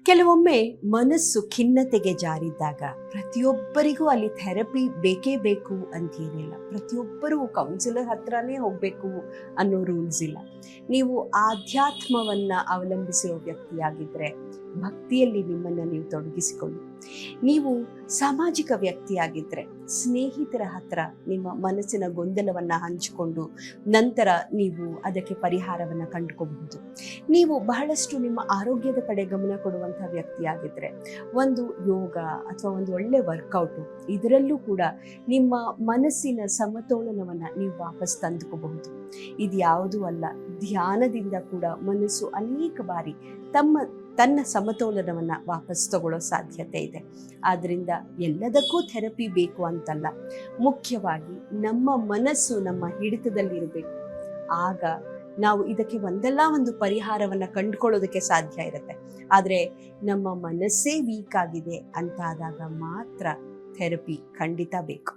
ಕೆಲವೊಮ್ಮೆ ಮನಸ್ಸು ಖಿನ್ನತೆಗೆ ಜಾರಿದ್ದಾಗ ಪ್ರತಿಯೊಬ್ಬರಿಗೂ ಅಲ್ಲಿ ಥೆರಪಿ ಬೇಕೇ ಬೇಕು ಅಂತೇನಿಲ್ಲ. ಪ್ರತಿಯೊಬ್ಬರೂ ಕೌನ್ಸಿಲರ್ ಹತ್ರನೇ ಹೋಗಬೇಕು ಅನ್ನೋ ರೂಲ್ಸ್ ಇಲ್ಲ. ನೀವು ಆಧ್ಯಾತ್ಮವನ್ನು ಅವಲಂಬಿಸಿರೋ ವ್ಯಕ್ತಿಯಾಗಿದ್ದರೆ ಭಕ್ತಿಯಲ್ಲಿ ನಿಮ್ಮನ್ನು ನೀವು ತೊಡಗಿಸಿಕೊಳ್ಳಿ. ನೀವು ಸಾಮಾಜಿಕ ವ್ಯಕ್ತಿಯಾಗಿದ್ದರೆ ಸ್ನೇಹಿತರ ಹತ್ರ ನಿಮ್ಮ ಮನಸ್ಸಿನ ಗೊಂದಲವನ್ನು ಹಂಚಿಕೊಂಡು ನಂತರ ನೀವು ಅದಕ್ಕೆ ಪರಿಹಾರವನ್ನು ಕಂಡುಕೋಬಹುದು. ನೀವು ಬಹಳಷ್ಟು ನಿಮ್ಮ ಆರೋಗ್ಯದ ಕಡೆ ಗಮನ ಕೊಡುವಂಥ ವ್ಯಕ್ತಿಯಾಗಿದ್ದರೆ ಒಂದು ಯೋಗ ಅಥವಾ ಒಂದು ಒಳ್ಳೆ ವರ್ಕೌಟು, ಇದರಲ್ಲೂ ಕೂಡ ನಿಮ್ಮ ಮನಸ್ಸಿನ ಸಮತೋಲನವನ್ನು ನೀವು ವಾಪಸ್ ತಂದುಕೋಬಹುದು. ಇದು ಯಾವುದೂ ಅಲ್ಲ, ಧ್ಯಾನದಿಂದ ಕೂಡ ಮನಸ್ಸು ಅನೇಕ ಬಾರಿ ತನ್ನ ಸಮತೋಲನವನ್ನು ವಾಪಸ್ ತಗೊಳ್ಳೋ ಸಾಧ್ಯತೆ ಇದೆ. ಆದ್ದರಿಂದ ಎಲ್ಲದಕ್ಕೂ ಥೆರಪಿ ಬೇಕು ಅಂತಲ್ಲ, ಮುಖ್ಯವಾಗಿ ನಮ್ಮ ಮನಸ್ಸು ನಮ್ಮ ಹಿಡಿತದಲ್ಲಿರಬೇಕು. ಆಗ ನಾವು ಇದಕ್ಕೆ ಒಂದಲ್ಲ ಒಂದು ಪರಿಹಾರವನ್ನು ಕಂಡುಕೊಳ್ಳೋದಕ್ಕೆ ಸಾಧ್ಯ ಇರುತ್ತೆ. ಆದರೆ ನಮ್ಮ ಮನಸ್ಸೇ ವೀಕ್ ಆಗಿದೆ ಅಂತಾದಾಗ ಮಾತ್ರ ಥೆರಪಿ ಖಂಡಿತ ಬೇಕು.